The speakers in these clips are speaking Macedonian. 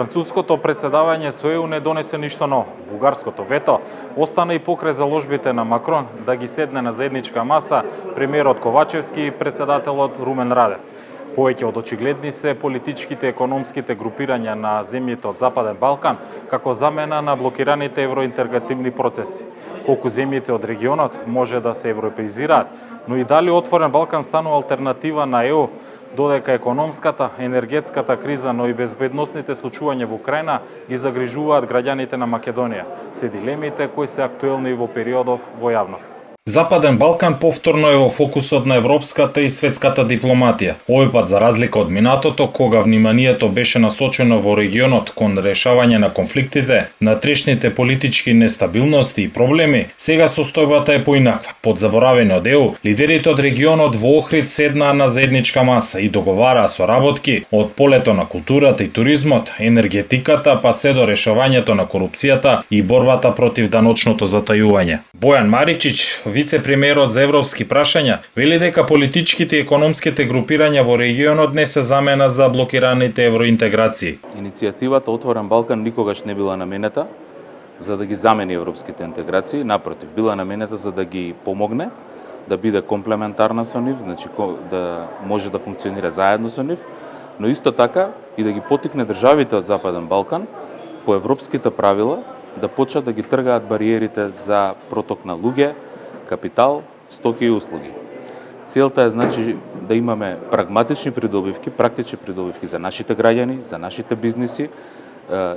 Француското председавање со ЕУ не донесе ништо ново. Бугарското вето остана и покрај заложбите на Макрон да ги седне на заедничка маса премиерот Ковачевски и председателот Румен Радев. Повеќе од очигледни се политичките и економските групирања на земјите од Западен Балкан како замена на блокираните евроинтегративни процеси. Колку земјите од регионот може да се европеизираат, но и дали отворен Балкан станува алтернатива на ЕУ, додека економската, енергетската криза, но и безбедносните случувања во Украина ги загрижуваат граѓаните на Македонија, се дилемите кои се актуелни во периодов во јавност. Западен Балкан повторно е во фокусот на европската и светската дипломатија. Овој пат за разлика од минатото, кога вниманието беше насочено во регионот кон решавање на конфликтите, натрешните политички нестабилности и проблеми, сега состојбата е поинаква. Под заборавени од ЕУ, лидерите од регионот во Охрид седнаа на заедничка маса и договараа соработки од полето на културата и туризмот, енергетиката, па се до решавањето на корупцијата и борбата против даночното затајување. Бојан Маричич, вице-премиерот за европски прашања, вели дека политичките и економските групирања во регионот не се замена за блокираните евроинтеграции. Иницијативата Отворен Балкан никогаш не била наменета за да ги замени европските интеграции, напротив, била наменета за да ги помогне, да биде комплементарна со нив, значи да може да функционира заедно со нив, но исто така и да ги потикне државите од Западен Балкан по европските правила да почнат да ги тргаат бариерите за проток на луѓе, капитал, стоки и услуги. Целта е значи да имаме прагматични придобивки, практични придобивки за нашите граѓани, за нашите бизниси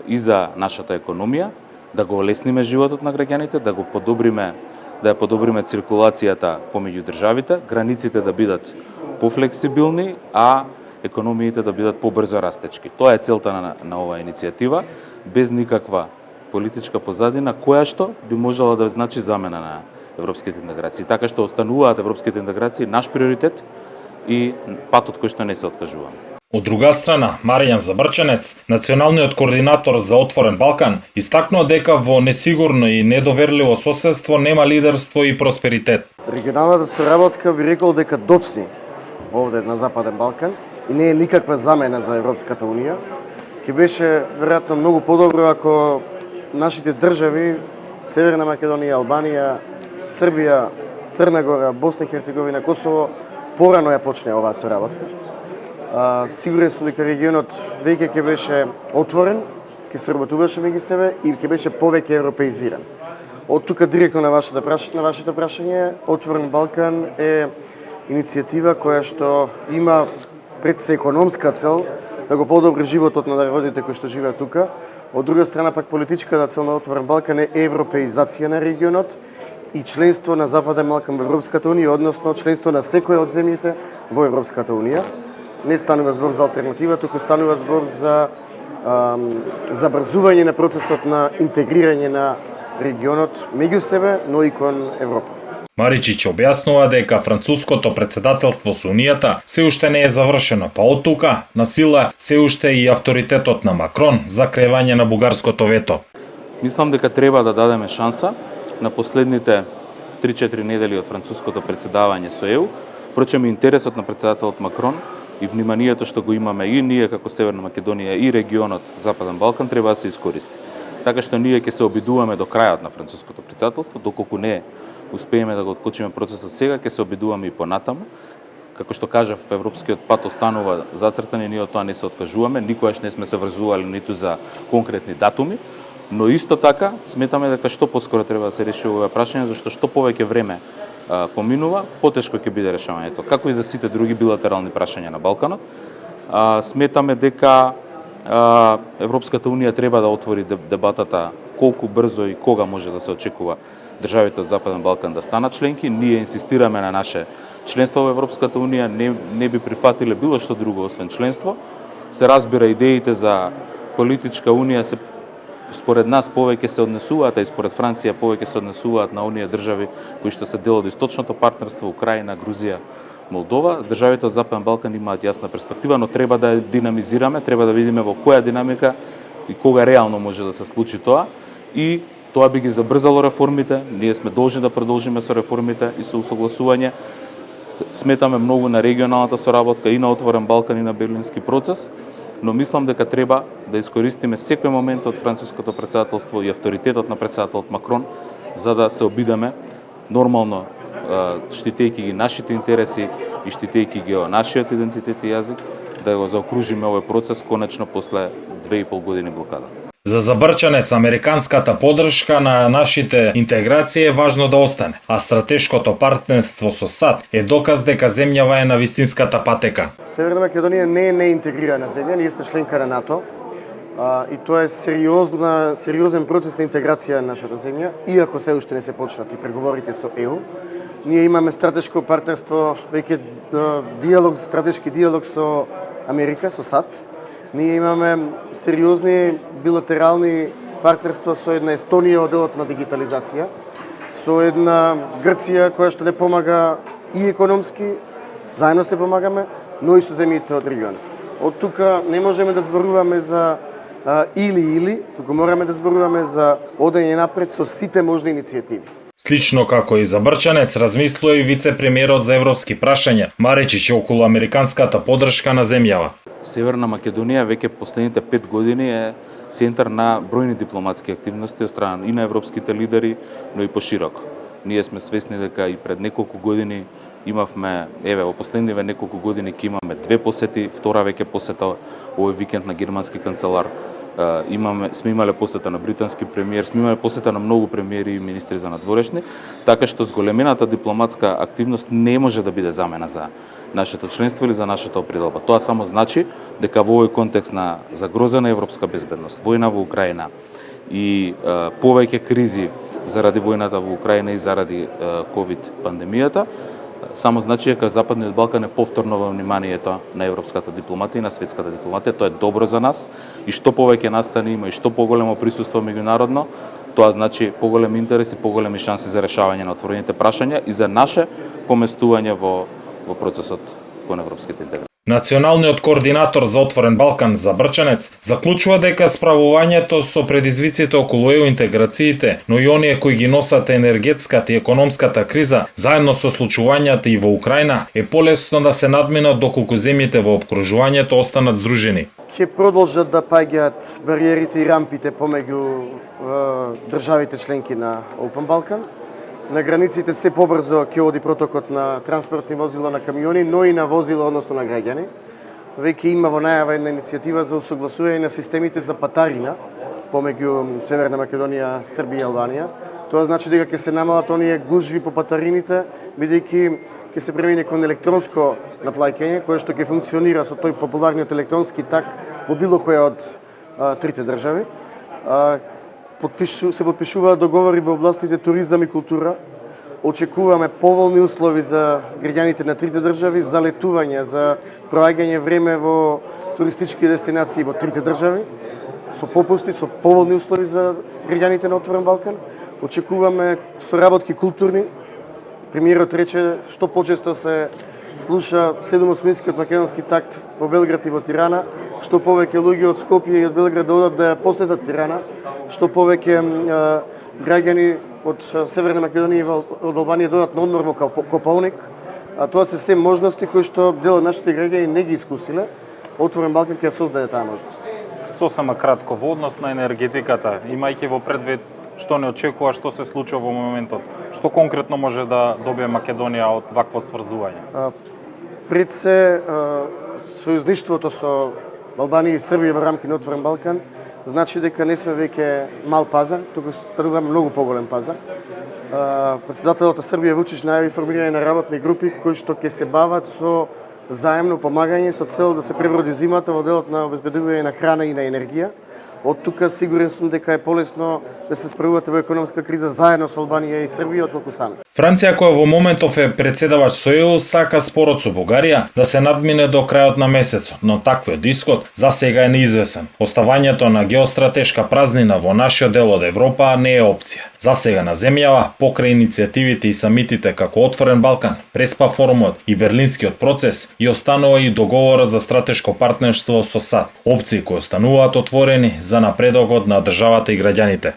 и за нашата економија, да го олесниме животот на граѓаните, да ја подобриме циркулацијата помеѓу државите, границите да бидат пофлексибилни, а економиите да бидат побрзо растечки. Тоа е целта на оваа иницијатива, без никаква политичка позадина, која што би можела да значи замена на европските интеграции. Така што остануваат европските интеграции наш приоритет и патот кој што не се откажуваме. Од друга страна, Маријан Забрченец, националниот координатор за Отворен Балкан, истакнува дека во несигурно и недоверливо соседство нема лидерство и просперитет. Регионалната соработка би рекол дека доцни овде на Западен Балкан и не е никаква замена за Европската унија. Ке беше веројатно многу подобро ако нашите држави, Северна Македонија, Албанија, Србија, Црна Гора, Босна и Херцеговина, Косово, порано ја почне оваа соработка. Сигурен сум дека регионот веќе ќе беше отворен, ќе сработуваше меѓу себе и ќе беше повеќе европеизиран. Од тука директно на вашето прашање, Отворен Балкан е иницијатива која што има пред се економска цел да го подобри животот на народите кои што живеат тука. Од друга страна пак политичката цел на Отворен Балкан е европеизација на регионот и членство на Западен Балкан во Европската унија, односно членство на секој од земјите во Европската унија. Не станува збор за алтернатива, туку станува збор за забрзување на процесот на интегрирање на регионот меѓу себе, но и кон Европа. Маричич објаснува дека француското председателство со Унијата се уште не е завршено, па од тука на сила се уште и авторитетот на Макрон за кревање на бугарското вето. Мислам дека треба да дадеме шанса на последните 3-4 недели од француското председавање со ЕУ. Впрочем, интересот на председателот Макрон и вниманието што го имаме и ние како Северна Македонија и регионот Западен Балкан треба да се искористи. Така што ние ќе се обидуваме до крајот на француското председателство, доколку не успееме да го откочиме процесот сега, ќе се обидуваме и понатаму. Како што кажав, европскиот пат останува зацртан и ние од тоа не се откажуваме, никогаш не сме се врзували ниту за конкретни датуми, но исто така сметаме дека што поскоро треба да се реши овој прашање, зашто што повеќе време поминува, потешко ќе биде решавањето, како и за сите други билатерални прашања на Балканот. Сметаме дека Европската унија треба да отвори дебатата колку брзо и кога може да се очекува државите од Западен Балкан да станат членки. Ние инсистираме на наше членство во Европската унија, не би прифатиле било што друго освен членство. Се разбира, идеите за политичка унија се според нас повеќе се однесуваат, а и според Франција повеќе се однесуваат на оние држави кои што се дел од источното партнерство, Украина, Грузија, Молдова. Државите од Западен Балкан имаат јасна перспектива, но треба да ја динамизираме, треба да видиме во која динамика и кога реално може да се случи тоа. И тоа би ги забрзало реформите. Ние сме должни да продолжиме со реформите и со усогласување. Сметаме многу на регионалната соработка и на Отворен Балкан и на Берлински процес. но мислам дека треба да искористиме секој момент од француското претседателство и авторитетот на претседателот Макрон за да се обидеме нормално, штитејќи ги нашите интереси и штитејќи ги нашиот идентитет и јазик, да го заокружиме овој процес конечно после 2,5 години блокада. За Забрчанец, американската поддршка на нашите интеграции е важно да остане, а стратешкото партнерство со САД е доказ дека земјава е на вистинската патека. Северна Македонија не е неинтегрирана земја, ние сме членка на НАТО и тоа е сериозен процес на интеграција на нашата земја, иако се уште не се почнати преговорите со ЕУ. Ние имаме стратешко партнерство, веќе стратешки диалог со Америка, со САД. Ние имаме сериозни билатерални партнерства со една Естонија од делот на дигитализација, со една Грција која што не помага и економски, заедно се помагаме, но и со земјите од регионот. Од тука не можеме да зборуваме за или, туку мораме да зборуваме за одење напред со сите можни иницијативи. Слично како и Забрчанец, размислува и вице-премиерот за европски прашања, Маречич околу американската поддршка на земјава. Северна Македонија веќе последните 5 години е центар на бројни дипломатски активности од страна и на европските лидери, но и пошироко. Ние сме свесни дека и пред неколку години имавме, во последниве неколку години ќе имаме 2 посети, втора веќе посета овој викенд на германски канцелар. Сме имале посета на британски премиер, сме имале посета на многу премиери и министри за надворешни, така што зголемената дипломатска активност не може да биде замена за нашето членство или за нашата определба. Тоа само значи дека во овој контекст на загрозена европска безбедност, војна во Украина и повеќе кризи заради војната во Украина и заради ковид пандемијата, само значи дека Западниот Балкан е повторно во вниманието на европската дипломатија и на светската дипломатија. Тоа е добро за нас и што повеќе настани има и што поголемо присуство меѓународно, тоа значи поголем интерес и поголеми шанси за решавање на отворените прашања и за наше поместување во процесот кон европските интеграции. Националниот координатор за Отворен Балкан Забрчанец заклучува дека справувањето со предизвиците околу ЕУ интеграциите, но и оние кои ги носат енергетската и економската криза, заедно со случувањата и во Украина, е полесно да се надминат доколку земјите во опкружувањето останат здружени. Ќе продолжат да паѓаат бариерите и рампите помеѓу државите членки на Open Balkan. На границите се побрзо ќе оди протокот на транспортни возила, на камиони, но и на возила, односно на граѓани. Веќе има во најава една иницијатива за усогласување на системите за патарина помеѓу Северна Македонија, Србија и Албанија. Тоа значи дека ќе се намалат оние гужви по патарините, бидејќи ќе се премине кон електронско наплаќање, кое што ќе функционира со тој популарниот електронски так по било која од трите држави. Се подпишуваат договори во областите туризам и култура. Очекуваме поволни услови за граѓаните на трите држави, за летување, за проаѓање време во туристички дестинации во трите држави, со попусти, со поволни услови за граѓаните на Отворен Балкан. Очекуваме соработки културни. Премиерот рече што почесто се слуша 7-осминскиот македонски такт во Белград и во Тирана, што повеќе луѓе од Скопје и од Белград да одат да ја посетат Тирана, што повеќе граѓани од Северна Македонија и од Албанија додат на одмор во Копалник. Тоа се можности кои што дел од нашите граѓани не ги искусиле. Отворен Балкан ќе создаде таа можност. Сосема кратко, во однос на енергетиката, имајќи во предвид што не очекува, што се случува во моментот, што конкретно може да добие Македонија од вакво сврзување? Пред се, сојузништвото со Албанија и Србија во рамки на Отворен Балкан значи дека не сме веќе мал пазар, туку стануваме многу поголем пазар. Претседателот на Србија Вучич најави формирање на работни групи кои што ќе се бават со заемно помагање со цел да се преброди зимата во делот на обезбедување на храна и на енергија. Од тука сигурен сум дека е полесно да се справувате во економска криза заедно со Албанија и Србија отколку сами. Франција, која во моментов е председавач со ЕУ, сака спорот со Бугарија да се надмине до крајот на месецот, но таквиот исход за сега е неизвесен. Оставањето на геостратешка празнина во нашиот дел од Европа не е опција. За сега на земјава, покрај иницијативите и самитите како Отворен Балкан, Преспа форумот и Берлинскиот процес, и останува и договорот за стратешко партнерство со САД, опции кои остануваат отворени за напредокот на државата и граѓаните.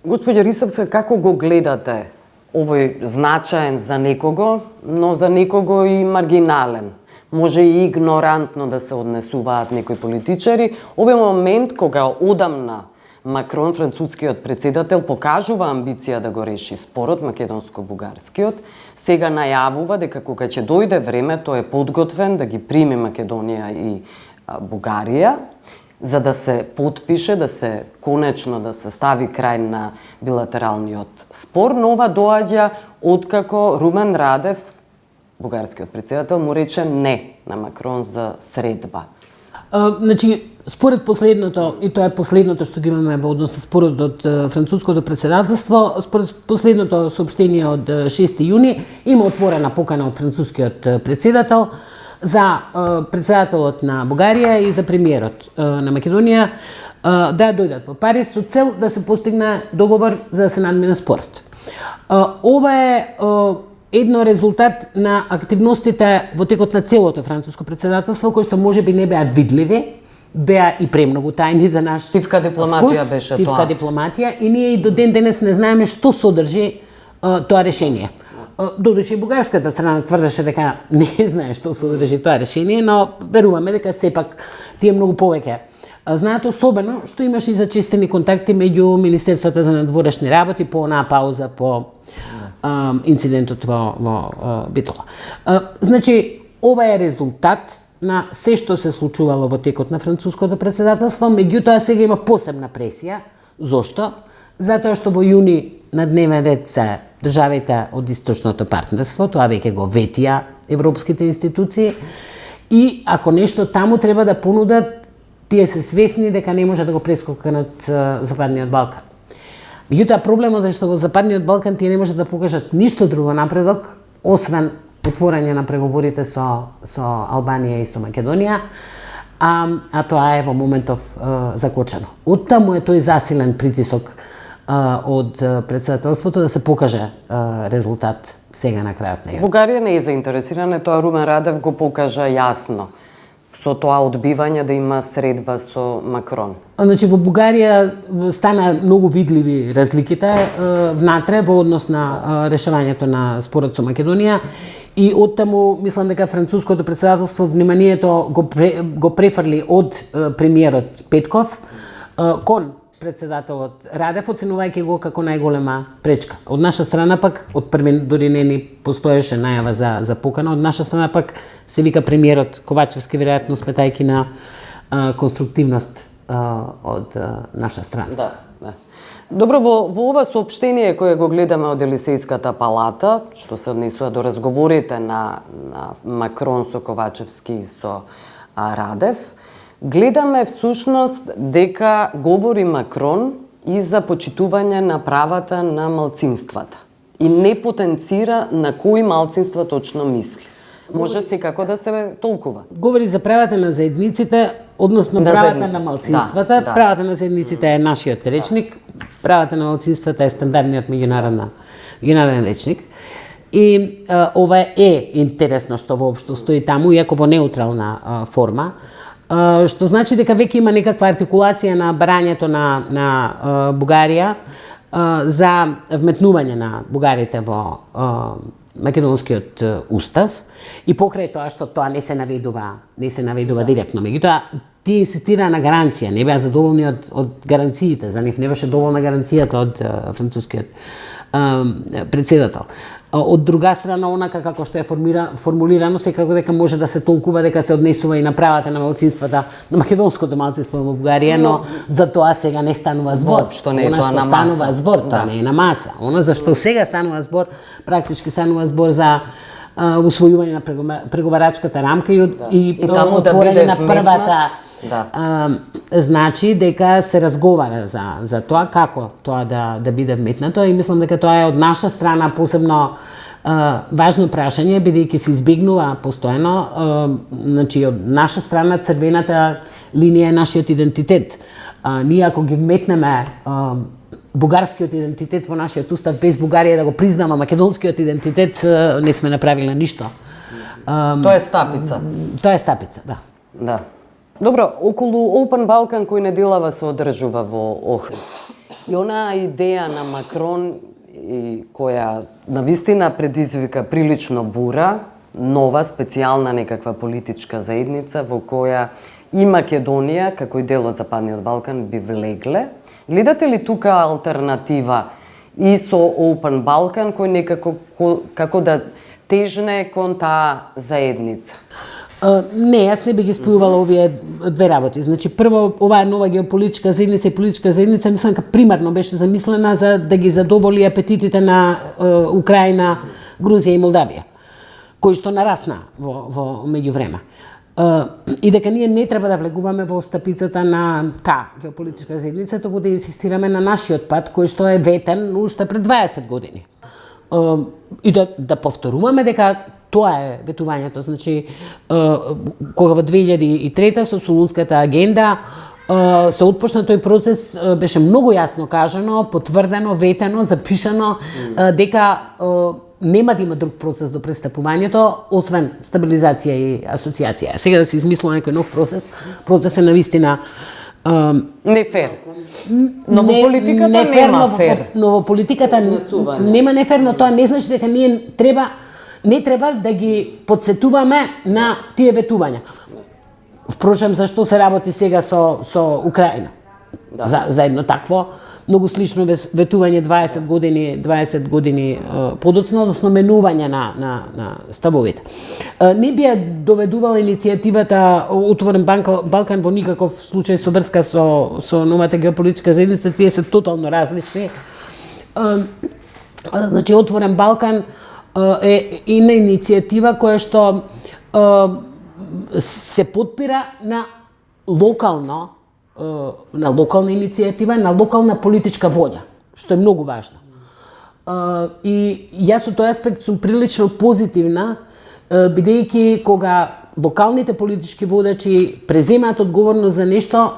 Господја Ристовска, како го гледате овој значаен за некого, но за некого и маргинален? Може и игнорантно да се однесуваат некои политичари. Овој момент кога одамна Макрон, францускиот председател, покажува амбиција да го реши спорот македонско-бугарскиот, сега најавува дека кога ќе дојде времето е подготвен да ги прими Македонија и Бугарија, за да се потпише, да се конечно да се стави крај на билатералниот спор, но ова доаѓа откако Румен Радев, бугарскиот председател, му рече не на Макрон за средба. Значи, според последното, и тоа е последното што ги имаме во однос на спорот од француското председателство, според последното соопштение од 6 јуни, има отворена покана од францускиот председател за председателот на Бугарија и за премиерот на Македонија да дојдат во Париз со цел да се постигне договор за да се надмине спорот. Ова е едно резултат на активностите во текот на целото француско председателство, кои што можеби не беа видливи, беа и премногу тајни за наш Тивка дипломатија беше тоа. Тивка дипломатија, и ние и до ден денес не знаеме што содржи тоа решение. Додуше и бугарската страна тврдеше дека не знае што содржи тоа решение, но веруваме дека сепак тие многу повеќе знаат, особено што имаше и зачестени контакти меѓу Министерствата за надворешни работи по онаа пауза по инцидентот во Битола. Значи, ова е резултат на се што се случувало во текот на француското председателство, меѓутоа сега има посебна пресија. Зошто? Затоа што во јуни на дневен ред се државите од источното партнерство, тоа веќе го ветија европските институции, и ако нешто таму треба да понудат, тие се свесни дека не може да го прескокнат Западниот Балкан. Меѓутоа, проблемот е што во Западниот Балкан тие не можат да покажат ништо друго напредок, освен отворање на преговорите со Албанија и со Македонија, а тоа е во моментов закочено. Оттаму е тој засилен притисок од председателството да се покаже резултат сега на крајот на јуни. Бугарија не е заинтересирана, тоа Румен Радев го покажа јасно со тоа одбивање да има средба со Макрон. Значи, во Бугарија стана многу видливи разликите внатре во однос на решавањето на спорот со Македонија, и оттаму мислам дека француското председателство вниманието го префрли од премиерот Петков кон председателот Радев, оценувајќи го како најголема пречка. Од наша страна пак, од први дори не ни постоеше најава за покана, од наша страна пак се вика премиерот Ковачевски, веројатно сметајќи на конструктивност од наша страна. Да. Добро, во ова соопштение кое го гледаме од Елисејската палата, што се однесува до разговорите на Макрон со Ковачевски и со Радев, гледаме всушност дека говори Макрон и за почитување на правата на малцинствата и не потенцира на кои малцинства точно мисли. Може секако да се толкува. Говори за правата на заедниците, односно правата на малцинствата. Да. Правата на заедниците е нашиот речник, правата на малцинствата е стандардниот меѓународен речник. И ова е интересно што воопшто стои таму, иако во неутрална форма, што значи дека веќе има некаква артикулација на барањето на Бугарија за вметнување на бугарите во македонскиот устав, и покрај тоа што тоа не се наведува директно. Меѓутоа, тие инсистираа на гаранција, не беа задоволни од гаранциите, за нив не беше доволна гаранцијата од францускиот председател. Од друга страна, онака како што е формулирано, секако дека може да се толкува дека се однесува и на правата на малцинствата, на македонското малцинство во Бугарија, но за тоа сега не станува збор. Воопшто не е тоа на маса. Станува збор, тоа не е на маса. Она за што сега станува збор, практички станува збор за усвојување на преговарачката рамка и таму да отворање биде на првата. Да. Значи дека се разговара за тоа како тоа да биде вметнато, и мислам дека тоа е од наша страна посебно важно прашање, бидејќи се избегнува постојано, значи од наша страна црвената линија е нашиот идентитет. Ние ако ги вметнеме бугарскиот идентитет во нашиот устав без Бугарија да го признава македонскиот идентитет, не сме направиле ништо. Тоа е стапица. Тоа е стапица, да. Да. Добро, околу Open Balkan кој неделава се одржува во Охрид. И онаа идеја на Макрон, која навистина предизвика прилично бура, нова, специјална некаква политичка заедница во која и Македонија, како и дел од Западниот Балкан, би влегле. Гледате ли тука алтернатива и со Open Balkan, кој некако како да тежне кон таа заедница? Не, јас не би ги спојувала овие две работи. Значи, прво, оваа нова геополитичка заедница и политичка заедница, мислам, примарно беше замислена за да ги задоволи апетитите на Украина, Грузија и Молдавија, кои што нарасна во меѓувреме. И дека ние не треба да влегуваме во стапицата на таа геополитичка заедница, туку да инсистираме на нашиот пат, кој што е ветен уште пред 20 години. И да повторуваме дека тоа е ветувањето. Значи, кога во 2003 со Солунската агенда се отпочна тој процес, беше многу јасно кажано, потврдено, ветено, запишано, дека нема да има друг процес до пристапувањето, освен стабилизација и асоциација. Сега да се измислува некој нов процес, процес е навистина Не фер. Но во политиката нема фер. Но во политиката нема не фер, но тоа не значи дека ние не треба да ги подсетуваме на тие ветувања. Впрочем, зашто се работи сега со Украина? Да. За едно такво многу слично ветување 20 години подоцна, односно менување на ставовите. Не би ја доведувала иницијативата Отворен Балкан во никаков случај со врска со новата геополитичка заедница, тие се тотално различни. Значи, Отворен Балкан е една иницијатива која што се подпира на локална иницијатива, на локална политичка волја, што е многу важно. И јас од тој аспект сум прилично позитивна, бидејќи кога локалните политички водачи преземаат одговорност за нешто,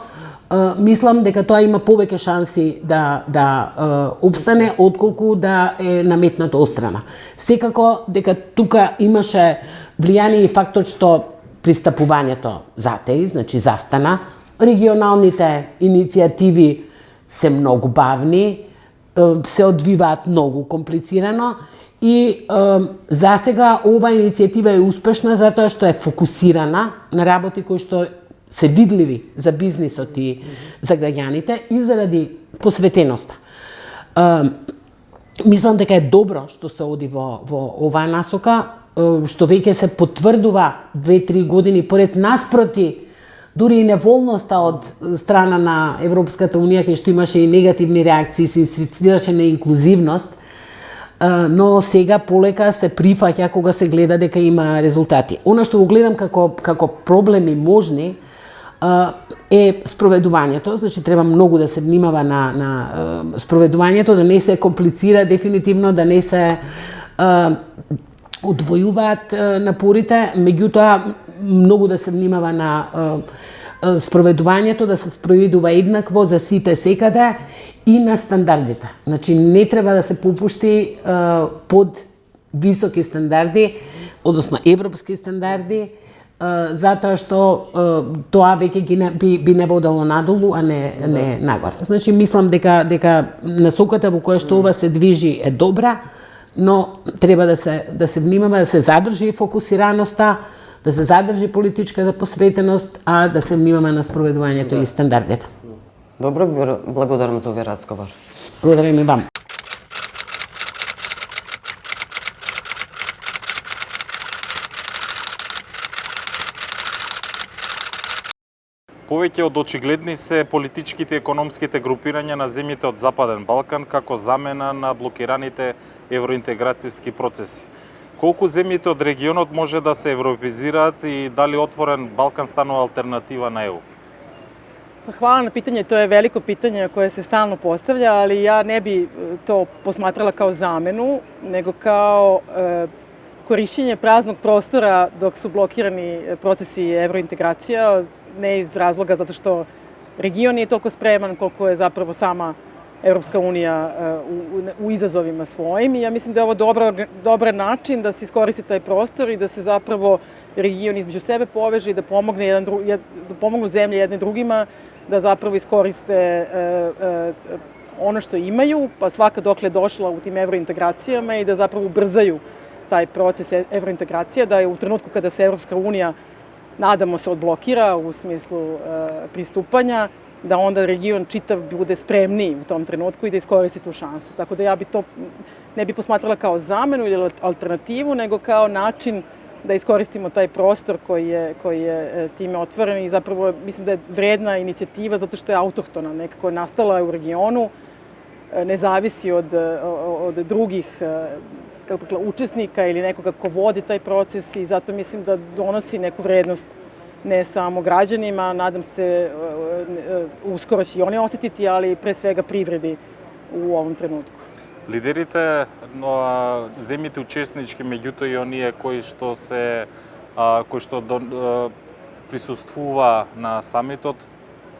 мислам дека тоа има повеќе шанси да обстане, отколку да е наметнато острана. Секако дека тука имаше влијание и фактот што пристапувањето затеи, значи застана, регионалните иницијативи се многу бавни, се одвиваат многу комплицирано и засега ова иницијатива е успешна затоа што е фокусирана на работи кои што се видливи за бизнисот и за граѓаните и заради посветеноста. Мислам дека е добро што се оди во оваа насока, што веќе се потврдува 2-3 години поред, наспроти дури и неволноста од страна на Европската Унија, кај што имаше и негативни реакции, се инсистираше на инклузивност, но сега полека се прифаќа кога се гледа дека има резултати. Она што го гледам како проблеми можни е спроведувањето, значи треба многу да се внимава на спроведувањето, да не се комплицира дефинитивно, да не се одвојуваат напорите, меѓутоа многу да се внимава на спроведувањето, да се спроведува еднакво за сите секаде и на стандардите. Значи не треба да се попушти под високи стандарди, односно европски стандарди, затоа што тоа веќе би не водело надолу, а не нагоре. Значи мислам дека насоката во која што ова се движи е добра, но треба да се внимава, да се задржи фокусираноста, да се задржи политичката посветеност, а да се внимава на спроведувањето и стандардите. Добро, благодарам за овој разговор. Благодарам и вам. Повеќе од очигледни се политичките и економските групирања на земјите од Западен Балкан како замена на блокираните евроинтеграцијски процеси. Колку земјите од регионот може да се европеизираат и дали Отворен Балкан станува алтернатива на ЕУ? Hvala na pitanje, to je veliko pitanje koje se stalno postavlja, ali ja ne bi to posmatrala kao zamenu, nego kao korišćenje praznog prostora dok su blokirani procesi evrointegracija, ne iz razloga zato što region nije toliko spreman koliko je zapravo sama Evropska unija u izazovima svojim. I ja mislim da je ovo dobar način da se iskoristi taj prostor i da se zapravo region između sebe poveže i da pomognu zemlje jedne drugima da zapravo iskoriste ono što imaju, pa svaka dokle je došla u tim evrointegracijama i da zapravo ubrzaju taj proces evrointegracija, da je u trenutku kada se Evropska unija, nadamo se, odblokira u smislu pristupanja, da onda region čitav bude spremniji u tom trenutku i da iskoristi tu šansu. Tako da ja bi to ne bi posmatrala kao zamenu ili alternativu, nego kao način da iskoristimo taj prostor koji je time otvoren i zapravo mislim da je vredna inicijativa zato što je autohtona, nekako je nastala u regionu, ne zavisi od drugih učesnika ili nekoga ko vodi taj proces i zato mislim da donosi neku vrednost ne samo građanima, nadam se uskoro će i oni osetiti, ali pre svega privredi u ovom trenutku. Лидерите на земјите учеснички, меѓутоа и оние кои што присуствува на самитот,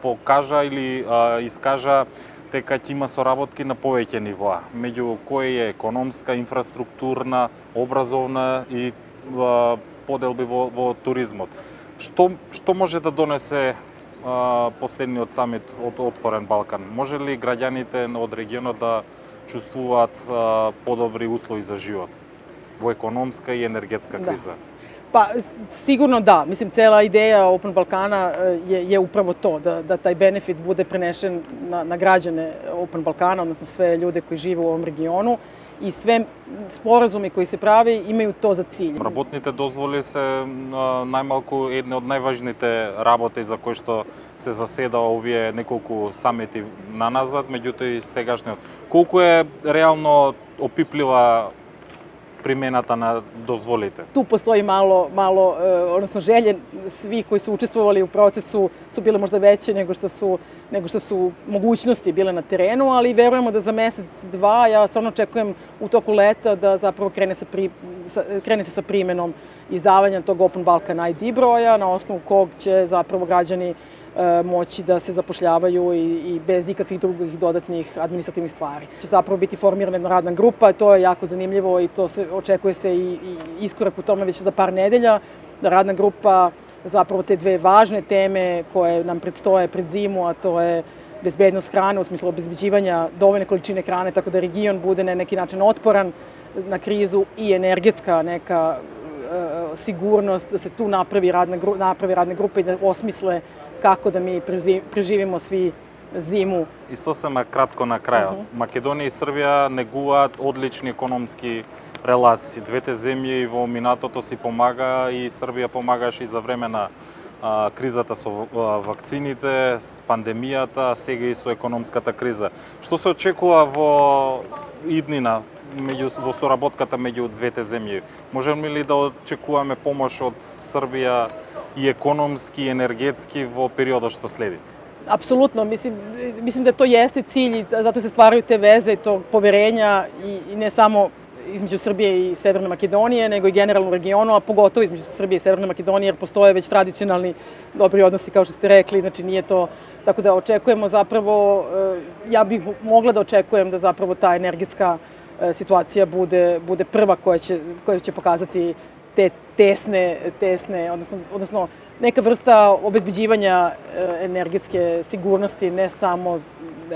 покажа или искажа дека ќе има соработки на повеќе нивоа, меѓу кои е економска, инфраструктурна, образовна и поделби во туризмот. Што може да донесе последниот самит од Отворен Балкан? Може ли граѓаните од регионот да чувствуваат подобри услови за живот во економска и енергетска криза? Pa sigurno da. Mislim, cela ideja Open Balkana je upravo to, da taj benefit bude prenešen na građane Open Balkana, odnosno sve ljude koji žive u ovom regionu i sve sporazumi koji se pravi imaju to za cilj. Работните дозволи се најмалку една од најважните работи за кои што се заседа овие неколку самити наназад, меѓутоа и сегашниот. Колку е реално опиплива примената на дозволите? Tu postoji malo, odnosno želje svih koji su učestvovali u procesu su bile možda veće nego što su mogućnosti bile na terenu, ali verujemo da za mesec, dva, ja stvarno očekujem u toku leta da zapravo krene se sa primenom izdavanja tog Open Balkan ID broja, na osnovu kog će zapravo građani moći da se zapošljavaju i bez ikakvih drugih dodatnih administrativnih stvari. Će zapravo biti formirana jedna radna grupa, to je jako zanimljivo i očekuje se i iskorak u tome već za par nedelja, da radna grupa zapravo te dve važne teme koje nam predstoje pred zimu, a to je bezbednost hrane u smislu obezbeđivanja dovoljne količine hrane, tako da region bude na neki način otporan na krizu i energetska neka sigurnost, da se tu napravi radna grupa i da osmisle kako da mi preživimo svi zimu. И сосема кратко на крајот. Македонија и Србија негуваат одлични економски релации. Двете земји во минатото си помага и Србија помагаше и за време на кризата со вакцините, с пандемијата, сега и со економската криза. Што се очекува во иднина во соработката меѓу двете земји? Можеме ли да очекуваме помош од Србија и економски и енергетски во периодот што следи? Apsolutno, mislim da to jeste cilj i zato se stvaraju te veze i to poverenja i ne samo između Srbije i Severne Makedonije, nego i generalno u regionu, a pogotovo između Srbije i Severne Makedonije, jer postoje već tradicionalni dobri odnosi, kao što ste rekli, znači nije to, tako da očekujemo zapravo, ja bih mogla da očekujem da zapravo ta energetska situacija bude prva koja će pokazati te tesne, odnosno neka vrsta obezbeđivanja energetske sigurnosti ne samo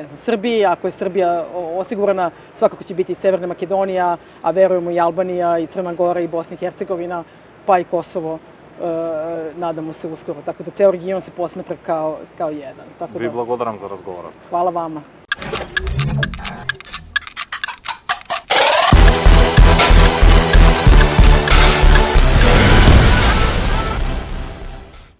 Srbiji, ako je Srbija osigurana, svakako će biti i Severna Makedonija, a verujemo i Albanija, i Crna Gora, i Bosna i Hercegovina, pa i Kosovo, nadamo se uskoro. Tako da ceo region se posmatra kao jedan. Vi благодарам за разговорот. Hvala vama.